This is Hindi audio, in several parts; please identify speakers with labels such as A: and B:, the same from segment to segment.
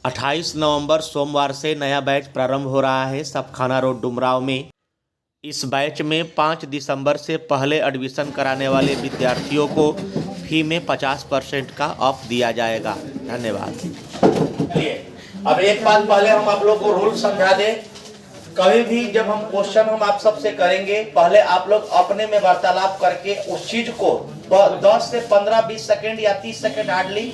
A: 28 नवंबर सोमवार से नया बैच प्रारंभ हो रहा है सपखाना रोड डुमराव में। इस बैच में 5 दिसंबर से पहले एडमिशन कराने वाले विद्यार्थियों को फी में 50% का ऑफ दिया जाएगा। धन्यवाद। अब एक बात पहले हम आप लोग को रूल समझा दें। कभी भी जब हम क्वेश्चन हम आप सबसे करेंगे, पहले आप लोग अपने में वार्तालाप करके उस चीज को 10 से 15-20 सेकंड या 30 सेकंड हार्डली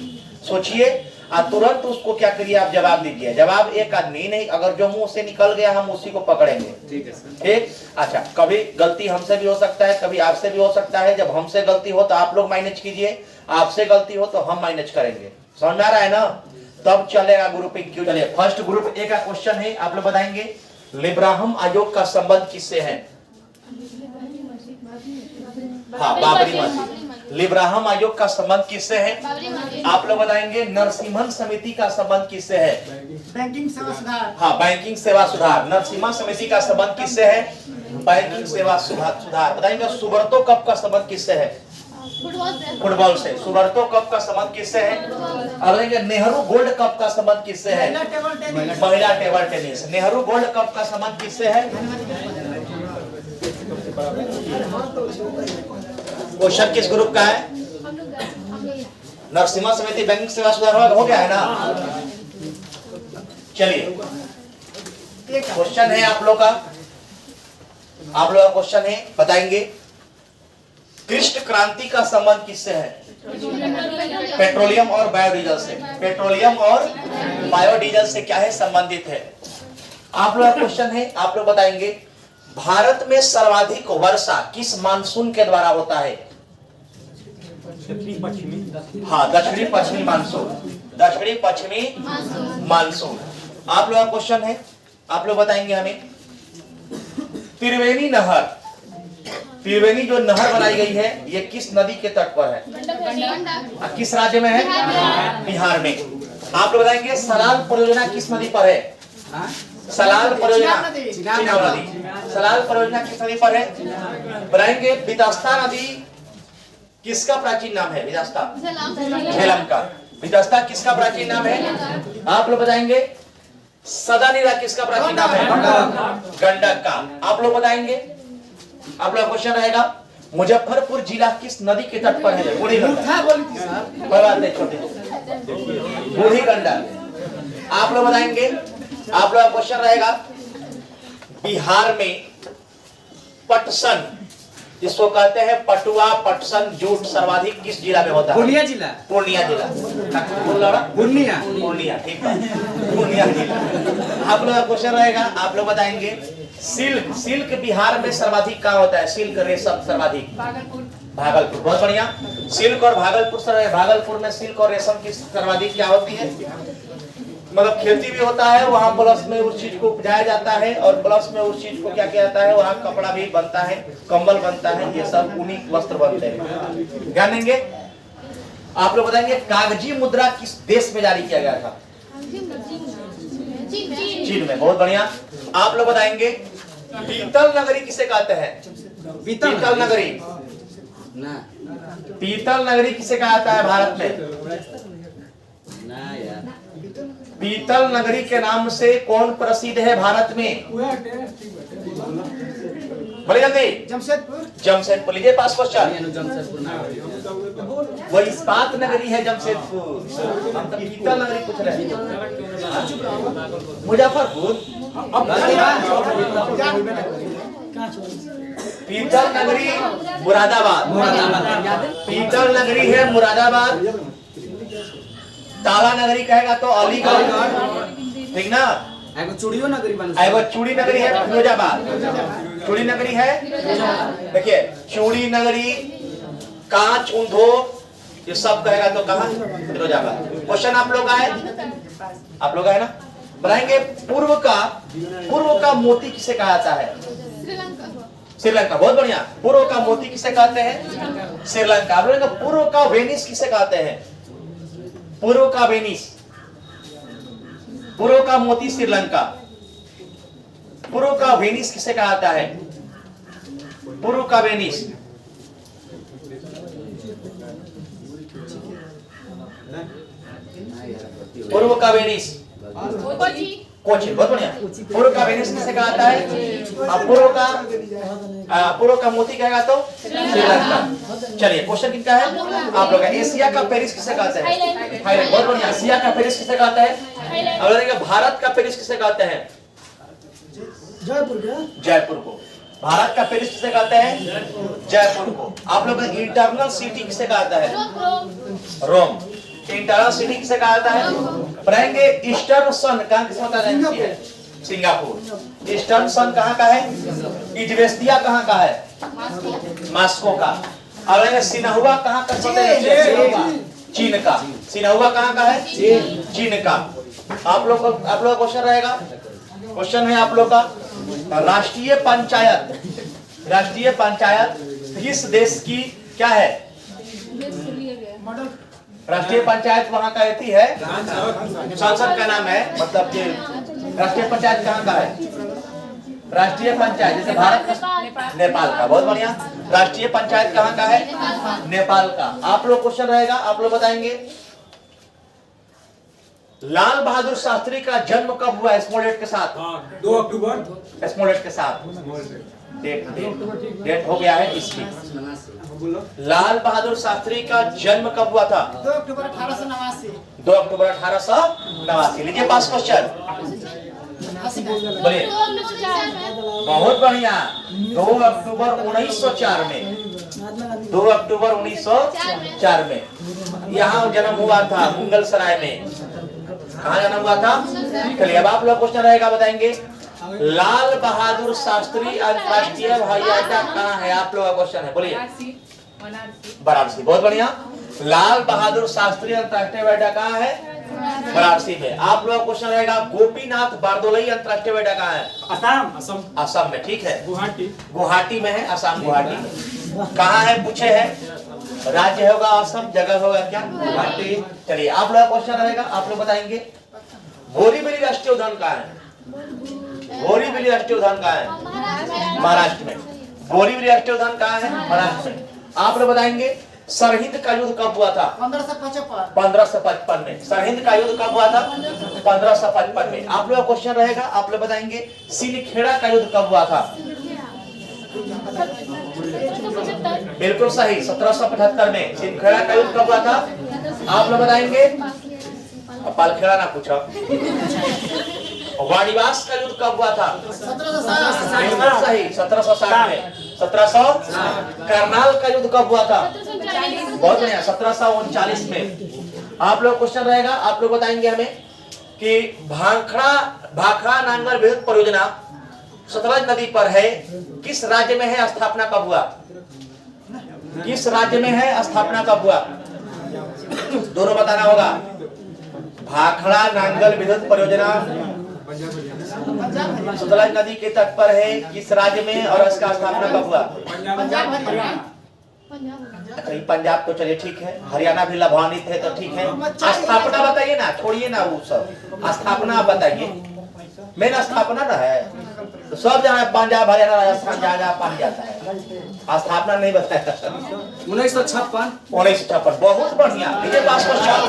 A: सोचिए और तुरंत उसको क्या करिए, आप जवाब दीजिए। जवाब एक आदमी नहीं, अगर जो मुंह से निकल गया हम उसी को पकड़ेंगे। ठीक है सर। ठीक। अच्छा, कभी गलती हमसे भी हो सकता है, कभी आपसे भी हो सकता है। जब हमसे गलती हो तो आप लोग मैनेज कीजिए, आपसे गलती हो तो हम मैनेज करेंगे। समझ में आ रहा है ना? तब चलेगा ग्रुपिंग। क्यों चलिए, फर्स्ट ग्रुप ए का क्वेश्चन है, आप लोग बताएंगे लिब्राहम आयोग का संबंध किससे है? हाँ, बाबरी मस्जिद। लिब्राहम आयोग का संबंध किससे है? आप लोग बताएंगे। नरसिम्हन समिति का संबंध किससे है?
B: बैंकिंग सेवा सुधार।
A: हाँ, बैंकिंग सेवा सुधार। नरसिम्हा समिति का संबंध किससे है? बैंकिंग सेवा सुधार। बताएंगे। सुब्रतो कप का संबंध किससे है? फुटबॉल से। सुब्रतो कप का संबंध किससे है? अब बताएंगे। नेहरू गोल्ड कप का संबंध किससे है? महिला table tennis. Nehru gold cup का संबंध किससे है? क्वेश्चन किस ग्रुप का है? नरसिम्हा समिति बैंकिंग सेवा सुधार हो गया है ना? चलिए, क्वेश्चन है आप लोग का। आप लोग का क्वेश्चन है, बताएंगे। कृष्ण क्रांति का संबंध किससे है? पेट्रोलियम और बायोडीजल से। पेट्रोलियम और बायोडीजल से क्या है? संबंधित है। आप लोग का क्वेश्चन है, आप लोग बताएंगे। भारत में सर्वाधिक वर्षा किस मानसून के द्वारा होता है? हाँ, दक्षिणी पश्चिमी मानसून। दक्षिणी पश्चिमी मानसून। आप लोग का क्वेश्चन है, आप लोग बताएंगे हमें। त्रिवेणी नहर, त्रिवेणी जो नहर बनाई गई है, ये किस नदी के तट पर है? किस राज्य में है? बिहार में। आप लोग बताएंगे। सलाल परियोजना किस नदी पर है? सलाल परियोजना चिनाब नदी। सलाल परियोजना किस नदी पर है? बताएंगे। विदस्ता नदी किसका प्राचीन नाम है? विदस्ता झेलम का। विदस्ता किसका प्राचीन नाम है? आप लोग बताएंगे। सदानीरा किसका प्राचीन नाम है? गंडक का। आप लोग बताएंगे। आप लोग क्वेश्चन रहेगा। मुजफ्फरपुर जिला किस नदी के तट पर है? बूढ़ी गंडक। बूढ़ी गंडक। आप लोग बताएंगे। आप लोग क्वेश्चन रहेगा। बिहार में पटसन, जिसको कहते हैं पटुआ, पटसन, जूट, सर्वाधिक किस जिला में होता है?
B: पूर्णिया जिला।
A: पूर्णिया जिला।
B: पूर्णिया।
A: पूर्णिया, ठीक है। पूर्णिया जिला। आप लोग क्वेश्चन रहेगा। आप लोग बताएंगे। सिल्क, सिल्क बिहार में सर्वाधिक कहाँ होता है? सिल्क रेशम सर्वाधिक भागलपुर। बहुत बढ़िया। सिल्क और भागलपुर में सिल्क और रेशम की सर्वाधिक क्या होती है? मतलब खेती भी होता है वहां, प्लस में उस चीज को उपजाया जाता है, और प्लस में उस चीज को क्या किया जाता है, वहां कपड़ा भी बनता है, कंबल बनता है, ये सब ऊनी वस्त्र बनते हैं। ध्यान देंगे। आप लोग बताएंगे। कागजी मुद्रा किस देश में जारी किया गया था? चीन में। बहुत बढ़िया। आप लोग बताएंगे। पीतल नगरी किसे कहते हैं? पीतल नगरी। पीतल नगरी किसे कहा जाता है भारत में? पीतल नगरी के नाम से कौन प्रसिद्ध है भारत में? बोले जल्दी।
B: जमशेदपुर।
A: जमशेदपुर। लीजिए पास क्वेश्चन। वो इस्पात नगरी है जमशेदपुर। हम तो पीतल नगरी पूछ रहे हैं। मुजफ्फरपुर। पीतल नगरी मुरादाबाद। पीतल नगरी है मुरादाबाद। ताला नगरी कहेगा तो अलीगढ़, ठीक ना?
B: चूड़ियों नगरी
A: चूड़ी नगरी है फिरोजाबाद। चूड़ी नगरी है, देखिए चूड़ी नगरी, कांच उद्योग, ये सब कहेगा तो कहाँ? फिरोजाबाद। क्वेश्चन आप लोग आए, आप लोग आए ना? बताएंगे। पूर्व का मोती किसे कहा जाता है? श्रीलंका। बहुत बढ़िया। पूर्व का मोती किसे कहते हैं? श्रीलंका। पूर्व का वेनिस किसे कहते हैं? पूर्व का वेनिस। पूर्व का मोती श्रीलंका। पूर्व का वेनिस किसे कहा जाता है? पूर्व का वेनिस। पूर्व का वेनिस।
C: कोची, बहुत बढ़िया। पूर्व का वेनिस किसे कहता है? पूर्व का मोती कहेगा तो श्रीलंका। चलिए क्वेश्चन किसका है आप लोग का? एशिया का पेरिस किसे कहते हैं? थाईलैंड। बहुत बढ़िया। एशिया का पेरिस किसे कहते हैं? अब देखिए भारत का पेरिस किसे कहते हैं? जयपुर को। भारत का पेरिस किसे कहते हैं? जयपुर को। आप लोग का इंटरनल सिटी किसे कहता है? रोम। इंटरनल सिटी किसे कहता है? पढ़ेंगे ईस्टर्न सन कहां किसे होता है? सिंगापुर। ईस्टर्न सन कहां का है? इजवेस्टिया कहां का है? मॉस्को का। और सिन्हुआ कहां का होता है? चीन का। सिन्हुआ कहां का है? चीन का। आप लोग का क्वेश्चन रहेगा। क्वेश्चन है आप लोग का राष्ट्रीय पंचायत किस देश की क्या है? राष्ट्रीय पंचायत वहां का रहती है, संसद का नाम है, मतलब कि राष्ट्रीय पंचायत कहाँ का है? राष्ट्रीय पंचायत जैसे भारत नेपाल का। बहुत बढ़िया। राष्ट्रीय पंचायत कहाँ का है? नेपाल का। आप लोग क्वेश्चन रहेगा, आप लोग बताएंगे लाल बहादुर शास्त्री का जन्म कब हुआ? स्मॉल लेटर के साथ
B: 2 अक्टूबर।
C: स्मॉल लेटर के साथ डेट हो गया है इसकी। लाल बहादुर शास्त्री का जन्म कब हुआ था?
B: 2 अक्टूबर 1889।
C: 2 अक्टूबर 1889। लीजिए पास क्वेश्चन बोलिए। बहुत बढ़िया। 2 अक्टूबर 1904 में 2 अक्टूबर 1904 में यहाँ जन्म हुआ था, मुगलसराय में। कहाँ जन्म हुआ था? चलिए अब आप लोग क्वेश्चन रहेगा, बताएंगे लाल बहादुर शास्त्री अंतर्राष्ट्रीय हवाई अड्डा कहाँ है? आप लोग का क्वेश्चन है, बोलिए। वाराणसी। बहुत बढ़िया। लाल बहादुर शास्त्री अंतर्राष्ट्रीय हवाई अड्डा कहाँ है? वाराणसी में। आप लोग का क्वेश्चन रहेगा गोपीनाथ बारदोलई अंतर्राष्ट्रीय हवाई अड्डा कहाँ है? असम में। ठीक है, गुवाहाटी में है। असम गुवाहाटी में। कहाँ है पूछे है? राज्य होगा असम, जगह होगा क्या? गुवाहाटी। चलिए आप लोग का क्वेश्चन रहेगा, आप लोग बताएंगे बोरीवली राष्ट्रीय उद्यान कहाँ है? बोरीवली राष्ट्रीय उद्यान कहाँ है? महाराष्ट्र में। बोरीवली राष्ट्रीय उद्यान कहाँ है? महाराष्ट्र में। आप लोग बताएंगे सरहिंद का युद्ध कब हुआ था? 1555 में। सरहिंद का युद्ध कब हुआ था? 1555 में। आप लोग का क्वेश्चन रहेगा, आप लोग बताएंगे सिलखेड़ा का युद्ध कब हुआ था? बिल्कुल सही, 1775 में। सिलखेड़ा का युद्ध कब हुआ था? आप लोग बताएंगे। पालखेड़ा ना पूछा। वाणिवास का युद्ध कब हुआ था? 1760। सही, 1760 में। 1760। करनाल का युद्ध कब हुआ था? बहुत बढ़िया, 1739 में। आप लोग क्वेश्चन रहेगा, आप लोग बताएंगे हमें कि भाखड़ा नांगल विद्युत परियोजना सतलज नदी पर है, किस राज्य में है? स्थापना कब हुआ? किस राज्य में है? स्थापना कब हुआ? दोनों बताना होगा। भाखड़ा नांगल विद्युत परियोजना सतलज नदी के तट पर है, किस राज्य में, और इसका स्थापना कब हुआ? पंजाब तो चलिए ठीक है, हरियाणा भी लाभान्वित है तो ठीक है। स्थापना बताइए ना, छोड़िए ना वो सब, स्थापना बताइए। मेन स्थापना ना है तो सब जगह पंजाब हरियाणा राजस्थान जहाँ जहाँ पानी जाता है, स्थापना नहीं बताया। 1956। बहुत बढ़िया। लीजिए पास क्वेश्चन।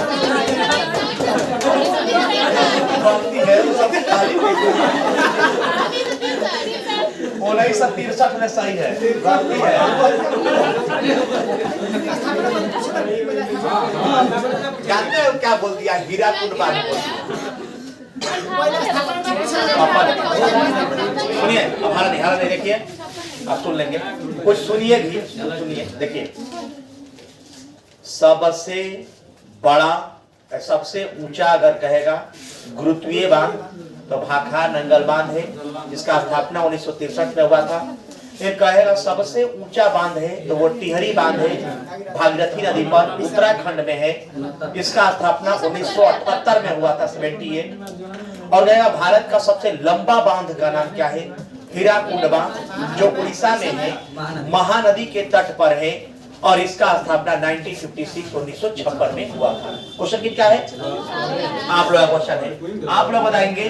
C: 1963 में सही है, गलती है। जानते हो क्या बोल दिया? हीराकुंड बांध बोल दिया। सुनिए, हमारा नहीं देखिए, आप सुन लेंगे कुछ, सुनिए भी, सुनिए। देखिए सबसे बड़ा, सबसे ऊंचा अगर कहेगा गुरुत्वीय बांध तो भाखड़ा नंगल बांध है, जिसका स्थापना 1963 में हुआ था। एक कहेगा सबसे ऊंचा बांध है तो वो टिहरी बांध है, भागीरथी नदी पर, उत्तराखंड में है, इसका स्थापना 1978 में हुआ था, 78। और कहेगा भारत का सबसे लंबा बांध का नाम क्या है? हीराकुंड बांध, जो उड़ीसा में है, महानदी के तट पर है, और इसका स्थापना 1956 में हुआ था। क्वेश्चन क्या है? आप लोग क्वेश्चन है, आप लोग बताएंगे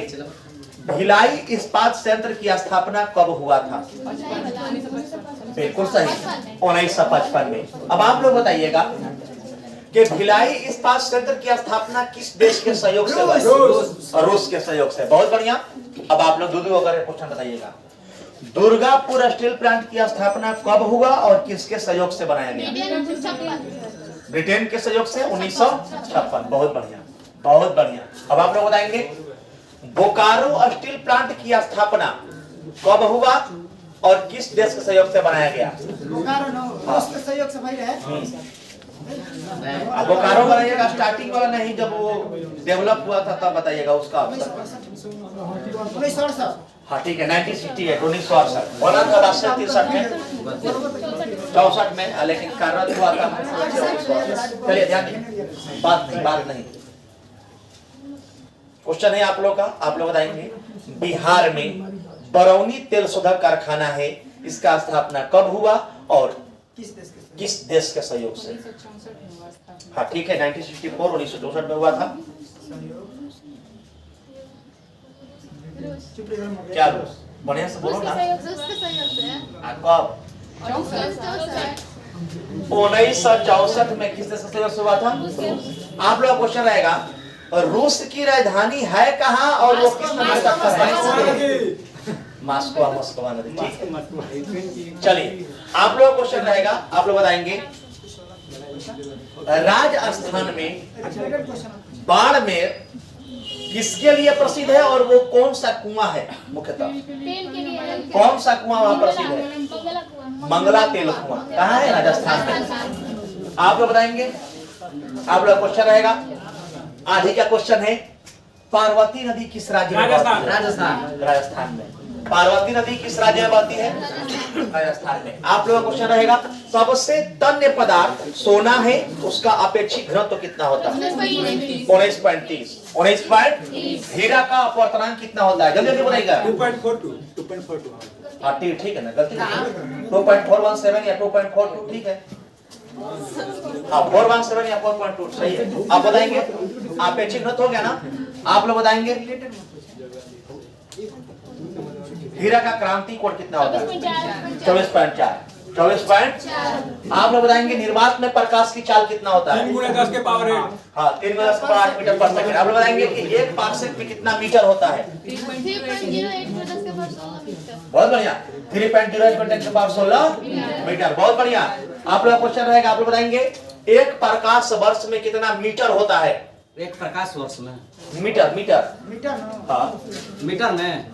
C: भिलाई इस्पात संयंत्र की स्थापना कब हुआ था? बिल्कुल सही, 1955 में। अब आप लोग बताइएगा कि भिलाई इस्पात संयंत्र की स्थापना किस देश के सहयोग से हुई? रूस के सहयोग से। बहुत बढ़िया। अब आप लोग दो अगर क्वेश्चन बताइएगा। दुर्गापुर स्टील प्लांट की स्थापना कब हुआ और किसके सहयोग से बनाया गया? ब्रिटेन के सहयोग से 1956। बहुत बढ़िया, बहुत बढ़िया। अब आप लोग बताएंगे बोकारो स्टील प्लांट की स्थापना कब हुआ और किस देश के सहयोग से बनाया गया?
B: बोकारो रूस के सहयोग से भाई है।
C: अब बोकारो बनाइएगा, स्टार्टिंग वाला नहीं, जब वो डेवलप हुआ था तब बताइएगा उसका।
B: 1968।
C: हाँ ठीक है, 1968, 1968 बोला था। 1963 में, 64 में, लेकिन कार्यरत हुआ था। चलिए ध्यान दीजिए, बात नहीं। क्वेश्चन है आप लोग का, आप लोग बताएंगे बिहार में बरौनी तेल शोधक कारखाना है, इसका स्थापना कब हुआ और किस देश के सहयोग से? हाँ ठीक है, 1964, 1964 में हुआ था। क्या रूस? बढ़िया से बोलो ना। कब? 1964 में किस देश के सहयोग से हुआ था? आप लोग क्वेश्चन रहेगा रूस की राजधानी है कहाँ और वो किस नदी तट पर है? मॉस्को नदी। ठीक है, चलिए आप लोग क्वेश्चन रहेगा, आप लोग बताएंगे राजस्थान में बाड़मेर किसके लिए प्रसिद्ध है और वो कौन सा कुआं है? मुख्यतः कौन सा कुआं वहां प्रसिद्ध है? मंगला तेल कुआं। कहाँ है? राजस्थान में। आप लोग बताएंगे, आप लोग क्वेश्चन रहेगा आगे का क्वेश्चन है पार्वती नदी किस राज्य में बहती है? राजस्थान में। पार्वती नदी किस राज्य में बहती है? राजस्थान में। आप लोगों का क्वेश्चन रहेगा सबसे तन्य पदार्थ सोना है, उसका अपेक्षित घनत्व कितना होता है? 19.30। 19. हीरा का अपवर्तनांक कितना होता है? जल्दी बताइएगा।
B: 2.42।
C: हाँ ठीक है ना, गलती 2.417 या 2.42 ठीक है। हाँ 417 या 4.2 सही है। आप बताएंगे अपेक्षित घनत्व हो गया ना। आप लोग बताएंगे हीरा का क्रांति कोण कितना होता है? 24.4। 24. आप लोग बताएंगे निर्वात में प्रकाश की चाल कितना होता है?
B: 3 × 10 के पावर 8।
C: हाँ 3 × 10 के पावर 8 मीटर पर सेकंड। आप लोग बताएंगे कि 1 पार्सेक में कितना मीटर होता है?
D: 3.08
C: बहुत बढ़िया, 3.08 × 10 के पावर 16 मीटर। बहुत बढ़िया। आप लोग क्वेश्चन रहेगा, आप लोग बताएंगे एक प्रकाश वर्ष में कितना मीटर होता है?
E: एक प्रकाश वर्ष में
C: मीटर
E: हाँ मीटर में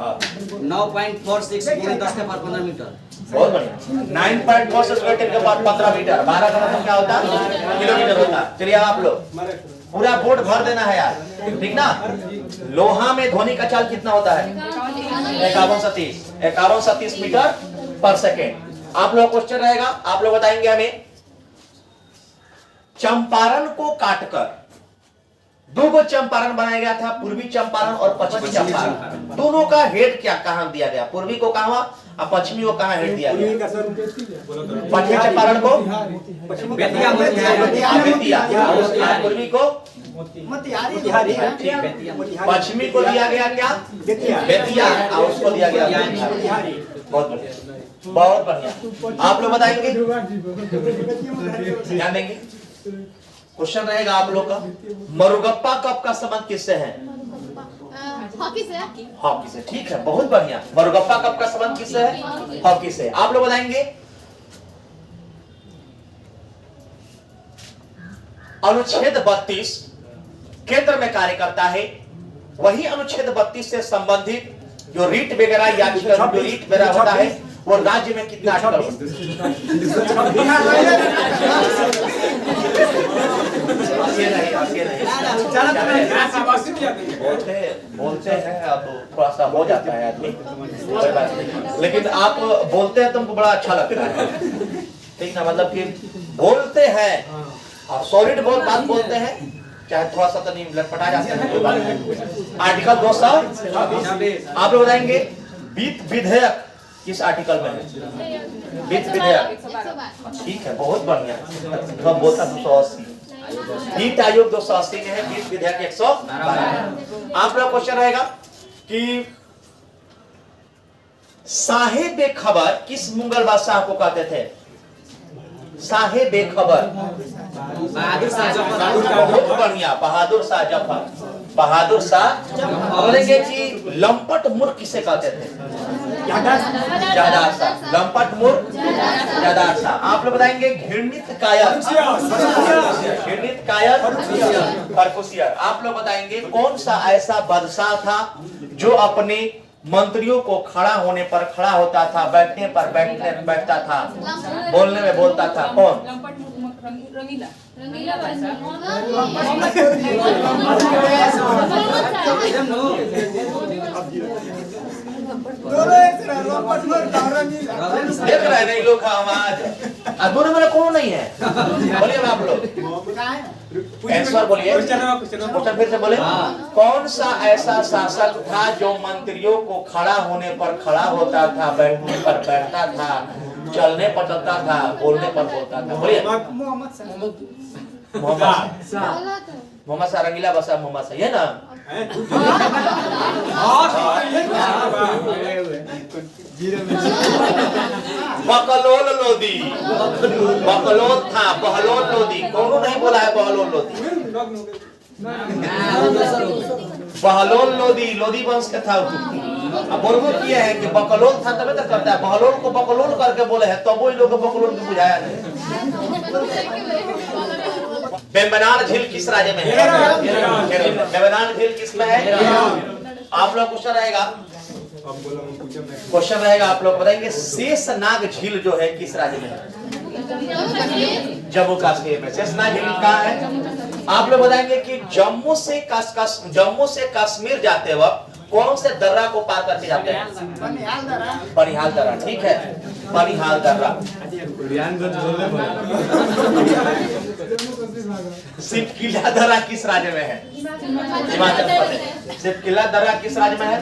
E: 9.46 × 10 के पावर 15 मीटर।
C: बहुत बढ़िया। 9.46 × 10 के पावर 15 मीटर। 12 का मतलब क्या होता है? किलोमीटर होता है। चलिए आप लोग पूरा बोर्ड भर देना है यार, ठीक ना। लोहा में ध्वनि का चाल कितना होता है? 5130 मीटर पर सेकेंड। आप लोग क्वेश्चन रहेगा, आप लोग बताएंगे हमें चंपारण को काटकर 2 चंपारण बनाया गया था, पूर्वी चंपारण और पश्चिमी चंपारण। दोनों का हेड क्या कहां दिया गया? पूर्वी को कहां और पश्चिमी को कहां हेड दिया गया? पश्चिमी चंपारण को
E: बेतिया
C: पूर्वी को पश्चिमी को दिया गया क्या? बेतिया और उसको दिया गया। बहुत बढ़िया, बहुत बढ़िया। आप लोग बताएंगे, ध्यान देंगे। क्वेश्चन रहेगा आप लोग का मरुगप्पा कप का संबंध किससे है?
D: हॉकी से।
C: हॉकी से। ठीक है, बहुत बढ़िया। मरुगप्पा कप का संबंध किससे है? हॉकी से। आप लोग बताएंगे अनुच्छेद 32 केंद्र में कार्य करता है, वही अनुच्छेद 32 से संबंधित जो रीट वगैरह याचिका जो रीट वगैरह होता है वो राज्य में कितना बोलते हैं, अब थोड़ा सा हो जाता है आदमी, लेकिन आप बोलते हैं तुमको बड़ा अच्छा लगता है, ठीक ना। मतलब कि बोलते हैं और सॉलिड बहुत बात बोलते हैं, चाहे थोड़ा सा तो नहीं लटपटा जाते हैं। आर्टिकल 200 आप लोग बताएंगे वित्त विधेयक किस आर्टिकल में है? वित्त विधेयक। ठीक है, बहुत बढ़िया। मैं बोलता 280 वित्त आयोग 280 में है, वित्त विधेयक 112। आप लोग क्वेश्चन रहेगा कि साहिब खबर किस मुगल बादशाह को कहते थे? साहे बेखबर।
E: बहादुर शाह जफर।
C: बहुत बढ़िया, बहादुर शाह जफर। बहादुर शाह। बोलेंगे कि लंपट मूर्ख किसे कहते थे? जादार शाह। लंपट मूर्ख जादार शाह। आप लोग बताएंगे घृणित कायर। घृणित कायर परकुशियर। आप लोग बताएंगे कौन सा ऐसा बादशाह था जो अपने मंत्रियों को खड़ा होने पर खड़ा होता था, बैठने पर बैठता था, बोलने में बोलता था? कौन?
D: रंगीला
C: देख रहे हैं लोग आवाज दोनों में कौन नहीं है? बोलिए आप लोग आंसर बोलिए। क्वेश्चन फिर से बोले। कौन सा ऐसा शासक था जो मंत्रियों को खड़ा होने पर खड़ा होता था, बैठने पर बैठता था, चलने पर चलता था, बोलने पर बोलता था? बोलिए। मोहम्मद शाह रंगीला बसा मोहम्मद शाह, ये ना? बकलोल लोदी। बकलोल था, बहलोल लोदी। कौन नहीं बोला है बहलोल लोदी? बहलोल लोदी, लोदी वंश का था। अब बोलबो किया है कि बकलोल था तबे तो करता है। बहलोल को बकलोल करके बोले हैं तब वही लोग बकलोल को बुझाया नहीं। बेम्बनाड़ झील किस राज्य में है? बेम्बनाड़ झील किस में है? आप लोग क्वेश्चन रहेगा, आप लोग बताएंगे शेषनाग झील जो है किस राज्य में है? जम्मू कश्मीर में। शेषनाग झील कहाँ है? आप लोग बताएंगे कि जम्मू से कश्मीर जाते वक्त कौन से दर्रा को पार करके जाते हैं? बनिहाल दर्रा। ठीक है, बनिहाल दर्रा। सिपकिला दर्रा किस राज्य में है? हिमाचल प्रदेश। सिपकिला दर्रा किस राज्य में है?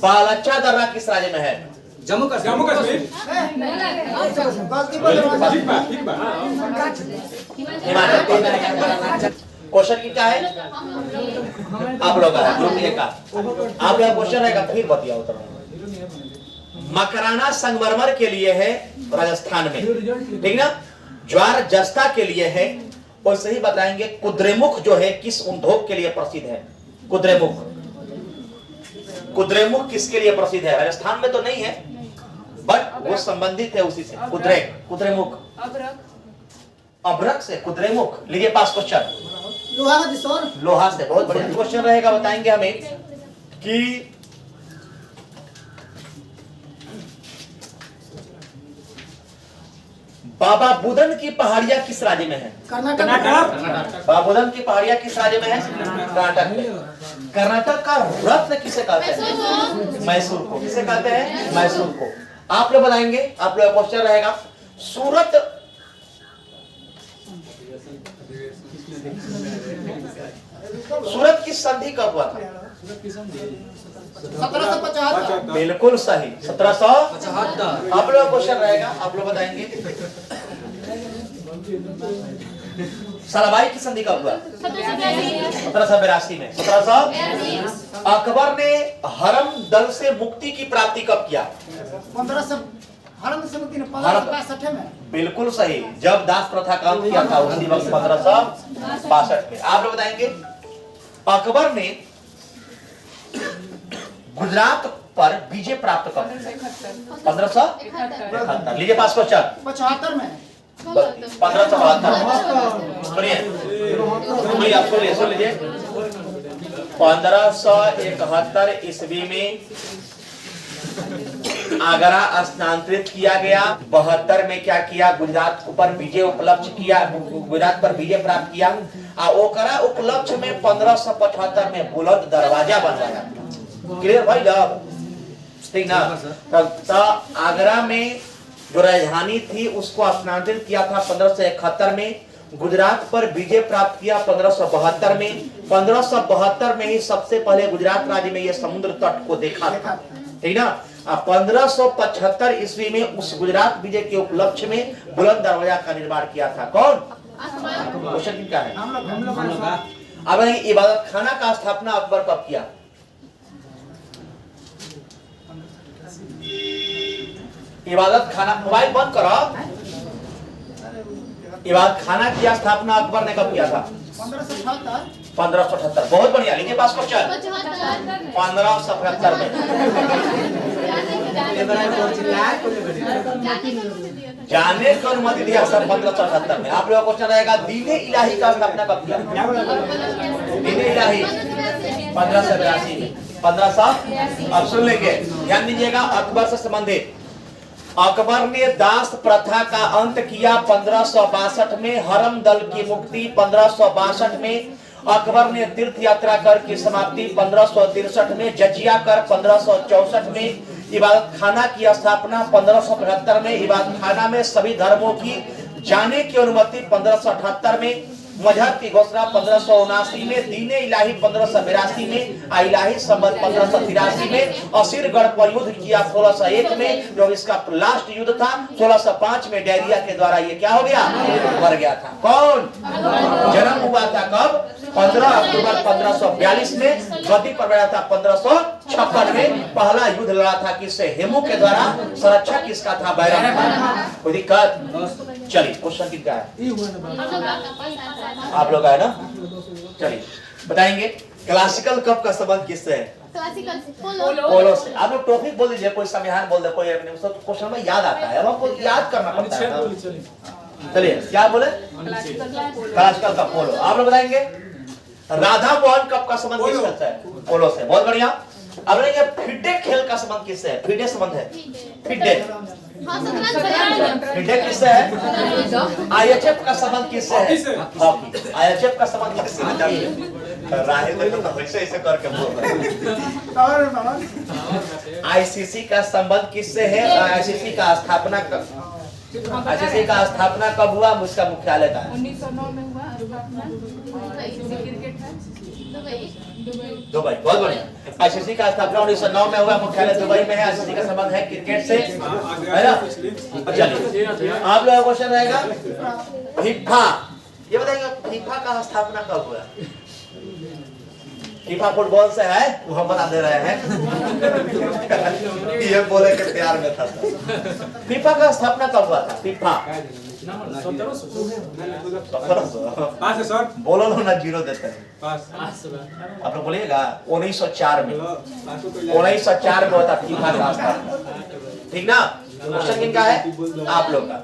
C: बालचा दर्रा किस राज्य में है?
E: जम्मू कश्मीर।
C: हिमाचल प्रदेश। क्वेश्चन की क्या है? आप लोग ग्रुप ए का आप लोग क्वेश्चन रहेगा, फिर बतिया उत्तर। मकराना संगमरमर के लिए है राजस्थान में, ठीक ना? ज्वार जस्ता के लिए है। और सही बताएंगे कुद्रेमुख जो है किस उद्योग के लिए प्रसिद्ध है? कुद्रेमुख। कुद्रेमुख किसके लिए प्रसिद्ध है? राजस्थान में तो नहीं है बट वो संबंधित है उसी से। कुद्रेमुख अभ्रक से कुद्रेमुख। लीजिए पास क्वेश्चन। लोहा से। बहुत बढ़िया क्वेश्चन रहेगा, बताएंगे हमें कि बाबा बुदन की पहाड़ियां किस राज्य में है? कर्नाटक। बाबा बुदन की पहाड़ियां किस राज्य में है? कर्नाटक में। कर्नाटक का रत्न किसे कहते हैं? मैसूर को। किसे कहते हैं? मैसूर को। आप लोग बताएंगे, आप लोग क्वेश्चन रहेगा सूरत की संधि कब हुआ था?
B: 1775।
C: बिल्कुल सही, 1775। आप लोग क्वेश्चन रहेगा, आप लोग बताएंगे सलाबाई की संधि कब हुआ? 1782 में। 1782। अकबर ने हरम दल से मुक्ति की प्राप्ति कब किया?
B: 1565 में।
C: बिल्कुल सही, जब दास प्रथा का अंत किया था उसी वक्त 1562 में। आप लोग बताएंगे अकबर ने गुजरात पर विजय प्राप्त कब? 1571। लीजिए पास क्वेश्चन।
B: 75 में।
C: 1572। सुनिए आप सुन लीजिए। 1571 ईस्वी में आगरा स्थानांतरित किया गया। 72 में क्या किया? गुजरात पर विजय उपलब्ध किया, गुजरात पर विजय प्राप्त किया। ओकरा उपलक्ष्य में 1575 में बुलंद दरवाजा बनवाया। क्लियर भाई जब? ठीक ना? तब आगरा में जो राजधानी थी उसको स्थानांतरित किया था 1571 में। गुजरात पर विजय प्राप्त किया 1572 में। 1572 में ही सबसे पहले गुजरात राज्य में ये समुद्र तट को देखा था, ठीक ना? 1575 ईस्वी में उस गुजरात विजय के उपलक्ष्य में बुलंद दरवाजा का निर्माण किया था। कौन? क्वेश्चन क्या है? अब इबादत खाना का स्थापना अकबर कब किया? इबादत खाना। मोबाइल बंद करो। इबादत खाना की स्थापना अकबर ने कब किया था? 1578। बहुत बढ़िया, लीजिए पास क्वेश्चन। 1577 में। जाने की अनुमति दिया सर 1577 में। आप लोगों का क्वेश्चन रहेगा दीने इलाही का स्थापना कब किया? दीने इलाही 1582 में। 1500 अब सुन लेंगे, ध्यान दीजिएगा। अकबर से संबंधित अकबर ने दास प्रथा का अंत किया 1562 में। हरम दल की मुक्ति 1562 में। अकबर ने तीर्थ यात्रा कर की समाप्ति 1563 में। जजिया कर 1564 में। इबादत खाना की स्थापना 1575 में। इबादत खाना में सभी धर्मों की जाने की अनुमति 1578 में। मजहब की घोषणा 1579 में। दीने इलाही 1582 में। इलाही संबंध 1583 में। असीरगढ़ पर युद्ध किया 1601 में, जो इसका लास्ट युद्ध था। 1605 में डायरिया के द्वारा ये क्या हो गया? मर गया था। कौन? जन्म हुआ था कब? 15 अक्टूबर 1542 में। गद्दी पर बैठा था 1556 में। पहला युद्ध लड़ा था किससे? हेमू के द्वारा। संरक्षक किसका था? बैरम का। कोई दिक्कत? चलिए क्वेश्चन किसका है? आप लोग है ना? चलिए बताएंगे क्लासिकल कप का संबंध किससे है?
D: क्लासिकल से
C: पोलो से। आप लोग टॉपिक बोल दीजिए, कोई संविधान बोल दे, कोई क्वेश्चन में याद आता है, अब आपको याद करना पड़ता है। चलिए क्या बोले? क्लासिकल का पोलो। आप लोग बताएंगे राधा मोहन कप का संबंध किससे है? पोलो से। बहुत बढ़िया। अब ये फिडे खेल का संबंध किससे है? फिडे संबंध है। फिडे फिडे किससे है? आईएचएफ का संबंध किससे है? हॉकी। आईएचएफ का संबंध किससे है? राहिल तो ऐसे ऐसे करके बोल रहा है। आईसीसी का संबंध किससे है? आईसीसी का स्थापना आईसीसी का स्थापना कब हुआ? उसका मुख्यालय कहाँ है?
D: 1909 में हुआ स्थापना।
C: दुबई। बहुत बढ़िया। आईसीसी का स्थापना 1909 में हुआ, मुख्यालय दुबई में है। आईसीसी का संबंध है क्रिकेट से, है ना? चलिए आप लोगों का क्वेश्चन रहेगा फीफा। ये बताइए फीफा का स्थापना कब हुआ? फीफा फुटबॉल से है, वो हम बता दे रहे हैं। ये बोले के प्यार में था। फीफा का स्थापना कब हुआ था? फीफा बोलो ना, जीरो देते हैं। आप लोग बोलिएगा 1904 में। 1904 में होता फीफा का स्थापना। ठीक ना? क्वेश्चन किनका है? आप लोग का।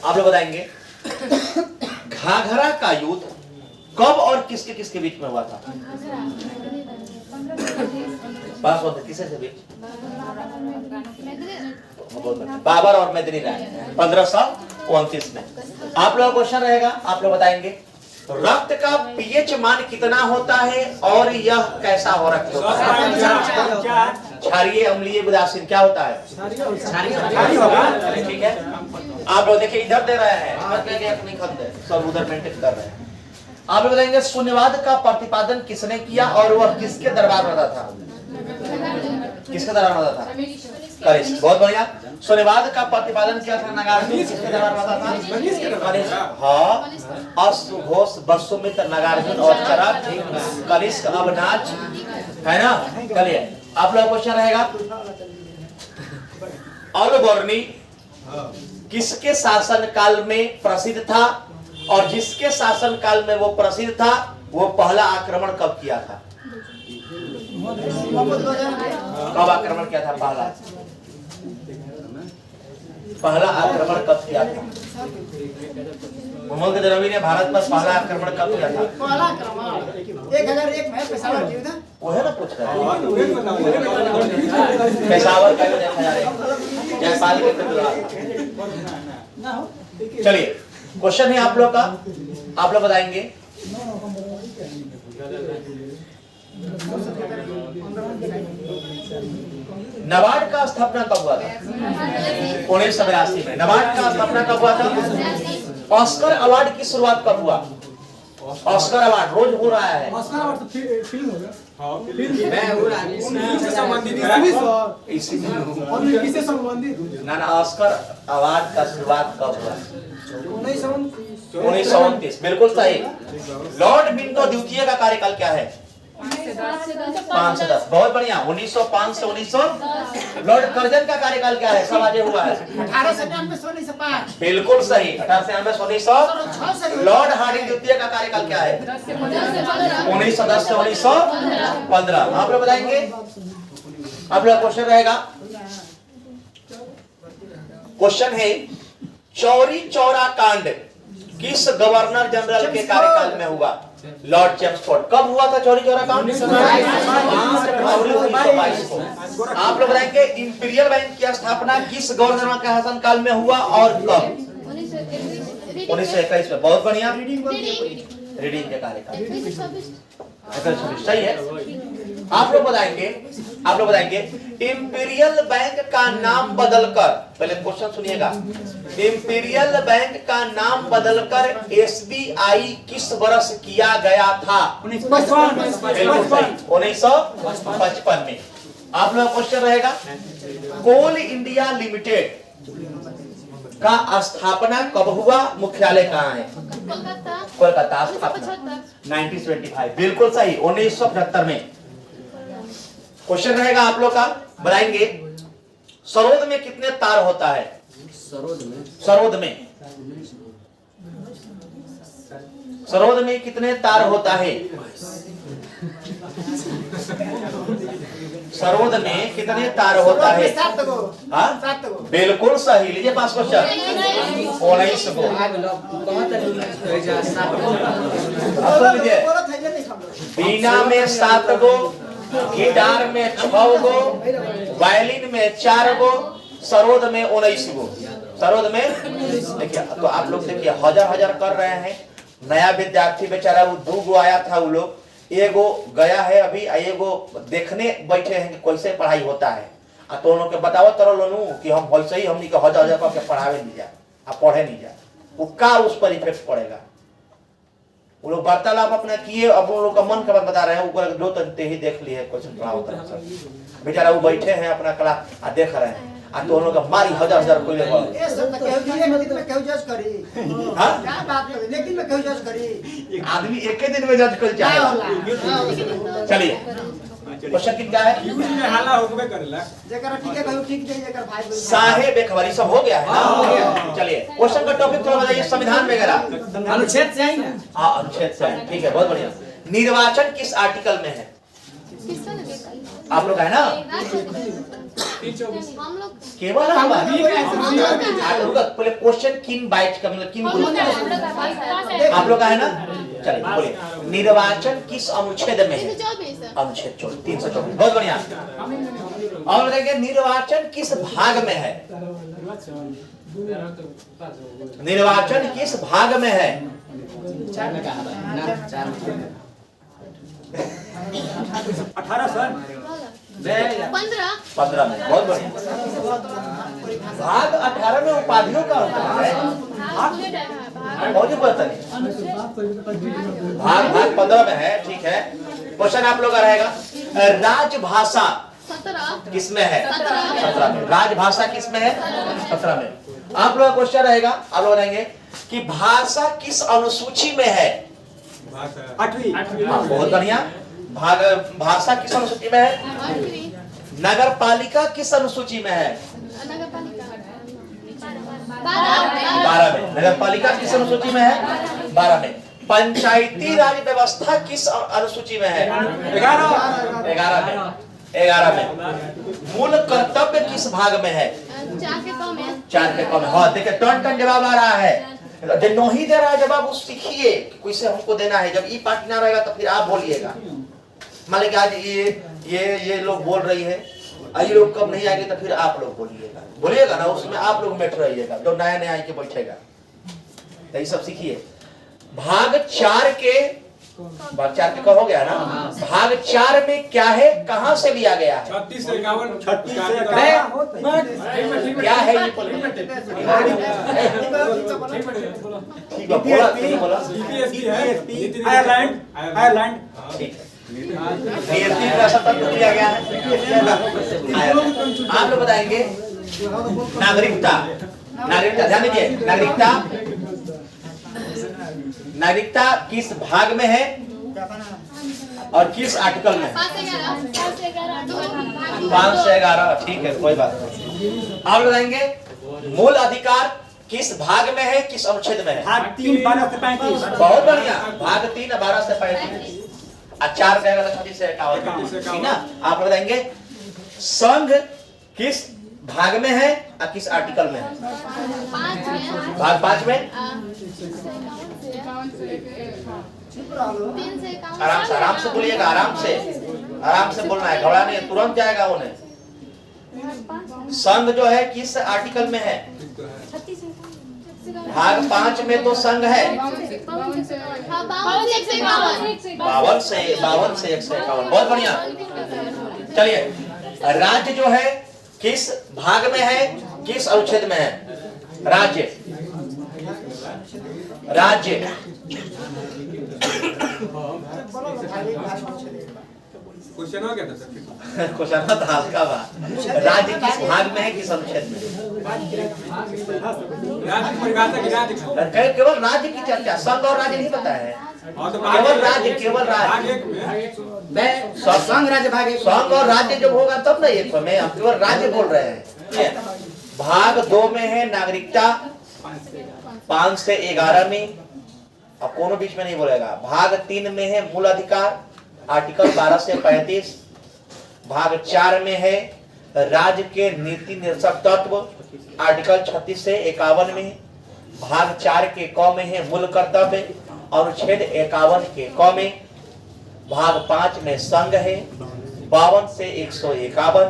C: आप लोग बताएंगे घाघरा का युद्ध कब और किसके किसके बीच में हुआ था? किसे से बीच? बाबर और मेदिनी राय 1529 में। आप लोग क्वेश्चन रहेगा, आप लोग बताएंगे रक्त का पीएच मान कितना होता है और यह कैसा हो रखता है? क्षारीय, अम्लीय, उदासीन क्या होता है? ठीक है। आप लोग देखिए इधर दे रहे हैं, अपनी खत दे, सब उधर मेंटेन कर रहे हैं। आप लोग बताएंगे शून्यवाद का प्रतिपादन किसने किया और वह किसके दरबार में था? किसके दरबार में था? कनिष्क। बहुत बढ़िया। शून्यवाद का प्रतिपादन किया था नागार्जुन, किसके दरबार में था? कनिष्क। हाँ, अश्वघोष, वसुमित्र, नागार्जुन और चरक, कनिष्क, अवनाज, है ना? चलिए आप लोग क्वेश्चन रहेगा अलबर्नी किसके शासन काल में प्रसिद्ध था और जिसके शासन काल में वो प्रसिद्ध था वो पहला आक्रमण कब किया था? कब आक्रमण किया था? पहला आक्रमण कब किया था? मोहम्मद गजनवी ने भारत पर पहला आक्रमण कब किया था?
B: पहला आक्रमण 1001 में पेशावर युद्ध।
C: वो है ना पूछ रहा है। पेशावर का युद्ध देखा जा रहा है, जयपाल के विरुद्ध लड़ा। चलिए क्वेश्चन है आप लोग का, आप लोग बताएंगे नाबार्ड का स्थापना कब हुआ था? 1982 में। नाबार्ड का स्थापना कब हुआ था? ऑस्कर अवार्ड की शुरुआत कब हुआ? ऑस्कर अवार्ड रोज हो रहा है।
B: ऑस्कर अवार्ड तो फिल्म होगा।
E: हाँ मैं हो रहा है
B: इससे संबंधित किससे संबंधित?
C: ना ऑस्कर अवार्ड का शुरुआत कब हुआ? 1929। बिल्कुल सही। लॉर्ड विंडो द्वितीय का कार्यकाल क्या है? 5 से 10, बहुत बढ़िया। 1905 से 1900। लॉर्ड कर्जन का कार्यकाल क्या है, सब आगे हुआ है।
B: 1899 से 1905।
C: बिल्कुल सही, 1899 से 1900। लॉर्ड हार्डिंग द्वितीय का कार्यकाल क्या है, 1910 से 1915। आप लोग बताएंगे, आप लोग क्वेश्चन रहेगा। क्वेश्चन है चौरी चौरा कांड किस गवर्नर जनरल के कार्यकाल में हुआ? Lord Chelmsford. कब हुआ था चौरी चौरा कांड? 5 फरवरी 1922 को। आप लोग बताएंगे इंपीरियल बैंक की स्थापना किस गवर्नर के शासनकाल में हुआ और कब? 1921 में। बहुत बढ़िया, रीडिंग के कार्यकाल। सही है। आप लोग बताएंगे इंपीरियल बैंक का नाम बदलकर, पहले क्वेश्चन सुनिएगा, इंपीरियल बैंक का नाम बदलकर एसबीआई किस वर्ष किया गया था? 1955 में। आप लोग क्वेश्चन रहेगा कोल इंडिया लिमिटेड का स्थापना कब हुआ, मुख्यालय कहाँ है? कोलकाता। स्थापना 1925। बिल्कुल सही, 1975 में। क्वेश्चन रहेगा आप लोग का, बताएंगे सरोद में कितने तार होता है? सरोद में कितने तार होता है? सरोद में कितने तार होता है?
B: 7 गो।
C: हाँ
B: 7 गो।
C: बिल्कुल सही। लीजिए 5 क्वेश्चन। 19 गो। लीजिए, बीना में 7 गो, गिटार में 6 गो, वायलिन में 4 गो, सरोद में 19 गो। सरोद में देखिए, तो आप लोग देखिए हजार कर रहे हैं। नया विद्यार्थी बेचारा वो 2 गो आया था, वो लोग एगो गया है अभी, एगो देखने बैठे हैं कि कैसे पढ़ाई होता है। तो उन लोग के बताओ तरह लोनू कि हम वैसे ही हमनी के हजार करके पढ़ावे नहीं जा, आप पढ़े नहीं जा, वो का उस पर इफेक्ट पड़ेगा। वो लोग वार्तालाप अपना किए, अब उन लोग का मन का बात बता रहे हैं, ऊपर जो तनते ही देख लिए क्वेश्चन पढ़ा होता है। बेचारा वो बैठे हैं अपना क्लास देख रहे हैं, तो उन लोग का मारी हजार कोई
B: ये सब तो केहू दिए में में केहू जज करी।
C: हां
B: क्या बात कर, लेकिन में केहू जज करी।
C: आदमी एक ही दिन में जज कर जाएगा। चलिए क्वेश्चन कितना है?
F: यूज में हाला होबे करेला।
B: जेकर ठीक है कहू ठीक दे, जेकर भाई बोल
C: साहेब एक बारी सब हो गया है ना? चलिए क्वेश्चन का टॉपिक थोड़ा बताइए, संविधान वगैरह।
E: अनुच्छेद से आई ना?
C: हाँ अनुच्छेद से है, ठीक है, बहुत बढ़िया। निर्वाचन किस आर्टिकल में है? आप लोग है ना? केवल पहले क्वेश्चन किन बाइट का मतलब किन ग्रुप का? आप लोग का है ना? चलिए बोलिए, निर्वाचन किस अनुच्छेद में है? अनुच्छेद 324। बहुत बढ़िया। और बताइए निर्वाचन किस भाग में है? निर्वाचन किस भाग में है?
F: 18 सर
C: 15 में। बहुत बढ़िया। भाग 18 में उपाधियों का होता है, मौजूद पता नहीं। भाग 15 में है, ठीक है। क्वेश्चन आप लोग का रहेगा राजभाषा किसमें है? 17 में। राजभाषा किसमें है? 17 में। आप लोग का क्वेश्चन रहेगा, आप लोग रहेंगे कि भाषा किस अनुसूची में है?
F: 8वीं।
C: बहुत बढ़िया। भाषा किस अनुसूची में है? नगर पालिका किस अनुसूची में है? 12 में। नगर पालिका किस अनुसूची में है? 12 में। पंचायती राज व्यवस्था किस अनुसूची में है? 11 में। 11 में। मूल कर्तव्य किस भाग में है? 4 के कम है। हाँ देखिए, टन जवाब आ रहा है। जो नहीं दे रहा है जवाब उस सीखिए कैसे हमको देना है। जब ई पार्ट ना रहेगा तो फिर आप बोलिएगा। मान लीजिए आज ये लोग बोल रही है, ये लोग कब नहीं आएंगे तो फिर आप लोग बोलिएगा ना, उसमें आप लोग बैठ रहिएगा। जो नया आके बैठेगा तो ये सब सीखिए। भाग 4 के का हो गया ना? भाग 4 में क्या है, कहां से लिया गया है?
F: 36 से 51
C: क्या है ये? ठीक है, बोला नहीं बोला?
F: यूपीएससी है, आयरलैंड।
C: ठीक है, बीएससी का शब्द लिया गया है। आप लोग बताएंगे नागरिकता। ध्यान दीजिए, नागरिकता किस भाग में है? और किस आर्टिकल में है?
D: 5 से 11
C: 5 से 11। ठीक है, कोई बात नहीं। आप बताएंगे मूल अधिकार किस भाग में है, किस अनुच्छेद में है?
F: भाग 3 12 से 35।
C: बहुत बढ़िया। भाग 3 12 से 35 और 4 जाएगा तो 36 से 51, ठीक ना? आप बताएंगे संघ किस भाग में है और किस आर्टिकल में है?
D: 5 में
C: भाग 5 में।
D: 3 से 51
C: आराम से बोलिएगा, आराम से बोलना है, घबराना नहीं है, तुरंत जाएगा उन्हें। संघ जो है किस आर्टिकल में है? भाग 5 में तो संघ है 52 से 151। बहुत बढ़िया। चलिए, राज्य जो है किस भाग में है, किस अनुच्छेद में है? राज्य
F: क्वेश्चन हो गया था सर।
C: क्वेश्चन था हल्का बा। राज्य किस भाग में है, किस अनुच्छेद में?
F: राज्य की परिभाषा की राज्य का।
C: केवल राज्य की चर्चा, संघ और राज्य नहीं बताया है।
F: और तो
C: केवल राज्य
F: भाग 1 में
B: मैं संघ राज्य भाग एक
C: संघ और राज्य जब होगा तब ना एक में हम केवल राज्य बोल रहे हैं। भाग 2 में है नागरिकता 5 से 11 में, अब कोनो बीच में नहीं बोलेगा। भाग 3 में है मूल अधिकार आर्टिकल 12 से 35। भाग 4 में है राज्य के नीति निर्देशक तत्व आर्टिकल 36 से 51 में। भाग 4 के क में है मूल कर्तव्य अनुच्छेद 51 के क में। भाग 5 में संघ है 52 से 151।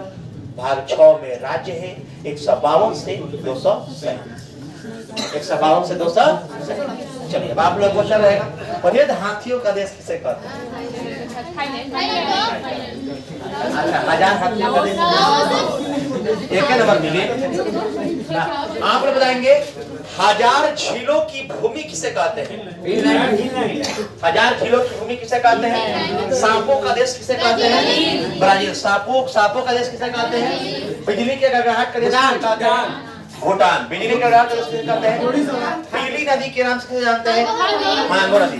C: भाग 6 में राज्य है 152 से 237। 152 से 237। चलिए, अब आप लोग क्वेश्चन रहेगा, पहले हाथियों का देश किसे कहते हैं? अच्छा, 1000 हाथियों का देश एक नंबर मिले। आप लोग बताएंगे 1000 झीलों की भूमि किसे कहते हैं? 1000 झीलों की भूमि किसे कहते हैं? सांपों का देश किसे कहते हैं? ब्राजील। सांपों का देश किसे कहते हैं? बिजली के गड़गड़ाहट का देश किसे कहते हैं? भूटान। बिजली के गड़गड़ाहट का देश किसे कहते हैं? पीली नदी के नाम से जानते हैं? हांगो नदी।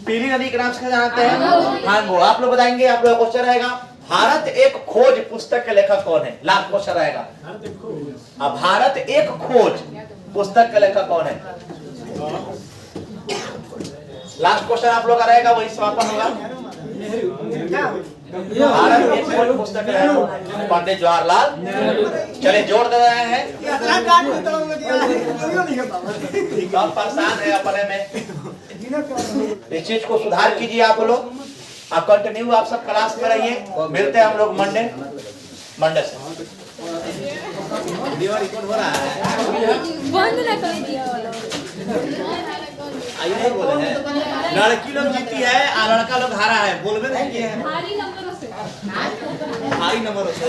C: पीली नदी के नाम से जानते हैं? हांगो। आप लोग बताएंगे, आप लोग क्वेश्चन रहेगा भारत एक खोज पुस्तक के लेखक कौन है? लास्ट क्वेश्चन रहेगा। अब भारत एक खोज पुस्तक के लेखक कौन है? लास्ट क्वेश्चन आप लोग का रहेगा, वही समापन होगा। भारत एक खोज पुस्तक के लेखक पंडित जवाहरलाल। चलिए, जोड़ दे रहे हैं। सब परेशान है अपने में, इस चीज को सुधार कीजिए आप लोग। आप कंटिन्यू आप सब क्लास में रहिए। मिलते हैं हम लोग मंडे से। रिकॉर्ड हो रहा है,
D: बंद ना कर दिया।
C: आइए बोले हैं लड़की लोग जीती है और लड़का लोग हारा है, बोलबे नहीं किए हैं।
D: भारी नंबरों से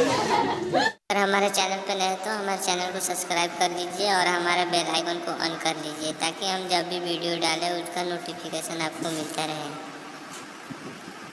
G: अगर हमारे चैनल पर नए हैं तो हमारे चैनल को सब्सक्राइब कर लीजिए और हमारे बेल आइकन को ऑन कर लीजिए ताकि हम जब भी वीडियो डालें उसका नोटिफिकेशन आपको मिलता रहे।